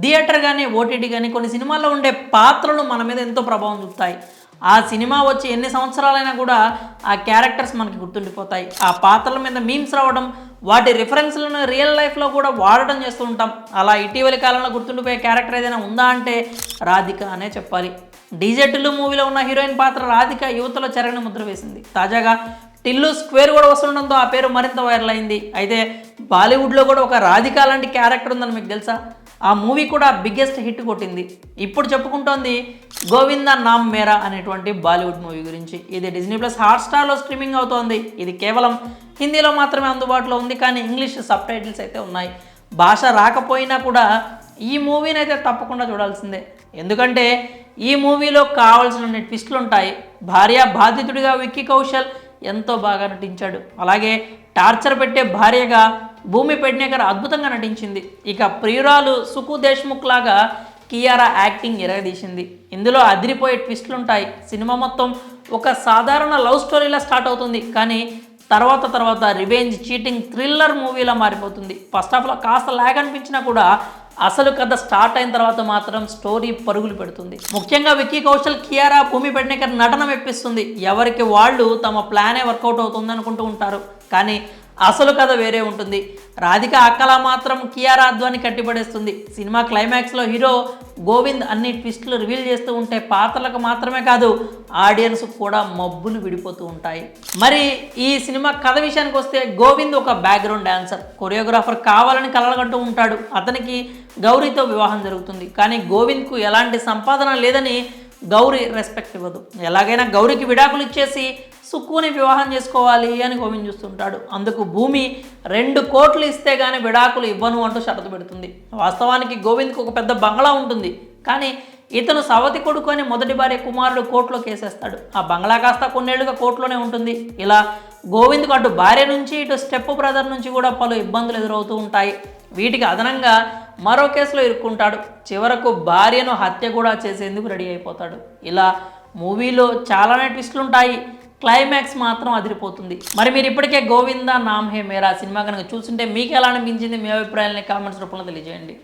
Theatre కానీ OTT కానీ కొన్ని సినిమాల్లో ఉండే పాత్రలు మన మీద ఎంతో ప్రభావం చూపుతాయి. ఆ సినిమా వచ్చి ఎన్ని సంవత్సరాలైనా కూడా ఆ క్యారెక్టర్స్ మనకి గుర్తుండిపోతాయి. ఆ పాత్రల మీద మీమ్స్ రావడం, వాటి రిఫరెన్స్లను రియల్ లైఫ్లో కూడా వాడటం చేస్తూ ఉంటాం. అలా ఇటీవలి కాలంలో గుర్తుండిపోయే క్యారెక్టర్ ఏదైనా ఉందా అంటే రాధిక అనే చెప్పాలి. డీజే టిల్లు మూవీలో ఉన్న హీరోయిన్ పాత్ర రాధిక యువతలో చెరగని ముద్ర వేసింది. తాజాగా టిల్లు స్క్వేర్ కూడా వస్తుండడంతో ఆ పేరు మరింత వైరల్ అయింది. అయితే బాలీవుడ్లో కూడా ఒక రాధిక లాంటి క్యారెక్టర్ ఉందని మీకు తెలుసా? ఆ మూవీ కూడా బిగ్గెస్ట్ హిట్ కొట్టింది. ఇప్పుడు చెప్పుకుంటోంది గోవిందా నామ్ మేరా అనేటువంటి బాలీవుడ్ మూవీ గురించి. ఇది డిజ్నీ ప్లస్ హాట్స్టార్లో స్ట్రీమింగ్ అవుతోంది. ఇది కేవలం హిందీలో మాత్రమే అందుబాటులో ఉంది, కానీ ఇంగ్లీష్ సబ్ టైటిల్స్ అయితే ఉన్నాయి. భాష రాకపోయినా కూడా ఈ మూవీని అయితే తప్పకుండా చూడాల్సిందే. ఎందుకంటే ఈ మూవీలో కావాల్సిన ట్విస్టులు ఉంటాయి. భార్య బాధితుడిగా విక్కీ కౌశల్ ఎంతో బాగా నటించాడు. అలాగే టార్చర్ పెట్టే భార్యగా భూమి పెడ్నేకర్ అద్భుతంగా నటించింది. ఇక ప్రియురాలు సుకు దేశ్ముఖ్ లాగా కియారా యాక్టింగ్ ఎరగదీసింది. ఇందులో అదిరిపోయే ట్విస్టులు ఉంటాయి. సినిమా మొత్తం ఒక సాధారణ లవ్ స్టోరీలా స్టార్ట్ అవుతుంది, కానీ తర్వాత రివెంజ్, చీటింగ్, థ్రిల్లర్ మూవీలా మారిపోతుంది. ఫస్ట్ హాఫ్లో కాస్త లాగ్ అనిపించినా కూడా అసలు కథ స్టార్ట్ అయిన తర్వాత మాత్రం స్టోరీ పరుగులు పెడుతుంది. ముఖ్యంగా విక్కీ కౌశల్, కియారా, భూమి పెడ్నేకర్ నటన మెప్పిస్తుంది. ఎవరికి వాళ్ళు తమ ప్లానే వర్కౌట్ అవుతుంది అనుకుంటూ ఉంటారు, కానీ అసలు కథ వేరే ఉంటుంది. రాధిక అక్కలా మాత్రం కియారా అద్వాని కట్టిపడేస్తుంది. సినిమా క్లైమాక్స్లో హీరో గోవింద్ అన్ని ట్విస్టులు రివీల్ చేస్తూ ఉంటే పాత్రలకు మాత్రమే కాదు ఆడియన్స్ కూడా మబ్బులు విడిపోతూ ఉంటాయి. మరి ఈ సినిమా కథ విషయానికి వస్తే గోవింద్ ఒక బ్యాక్గ్రౌండ్ డాన్సర్, కొరియోగ్రాఫర్ కావాలని కలలుగంటూ ఉంటాడు. అతనికి గౌరీతో వివాహం జరుగుతుంది, కానీ గోవింద్కు ఎలాంటి సంపాదన లేదని గౌరీ రెస్పెక్ట్ ఇవ్వదు. ఎలాగైనా గౌరీకి విడాకులు ఇచ్చేసి సుక్కుని వివాహం చేసుకోవాలి అని గోవింద్ చూస్తుంటాడు. అందుకు భూమి 2 కోట్లు ఇస్తే కానీ విడాకులు ఇవ్వను అంటూ షరతు పెడుతుంది. వాస్తవానికి గోవింద్కు ఒక పెద్ద బంగ్లా ఉంటుంది, కానీ ఇతను సవతి కొడుకు అని మొదటి భార్య కుమారుడు కోర్టులో కేసేస్తాడు. ఆ బంగ్లా కాస్త కొన్నేళ్లుగా కోర్టులోనే ఉంటుంది. ఇలా గోవింద్కు అటు భార్య నుంచి ఇటు స్టెప్ బ్రదర్ నుంచి కూడా పలు ఇబ్బందులు ఎదురవుతూ ఉంటాయి. వీటికి అదనంగా మరో కేసులో ఇరుక్కుంటాడు. చివరకు భార్యను హత్య కూడా చేసేందుకు రెడీ అయిపోతాడు. ఇలా మూవీలో చాలానే ట్విస్టులు ఉంటాయి. క్లైమాక్స్ మాత్రం అదిరిపోతుంది. మరి మీరు ఇప్పటికే గోవిందా నామ్ హే మేరా సినిమా కనుక చూస్తుంటే మీకు ఎలా అనిపించింది? మీ అభిప్రాయాలని కామెంట్స్ రూపంలో తెలియజేయండి.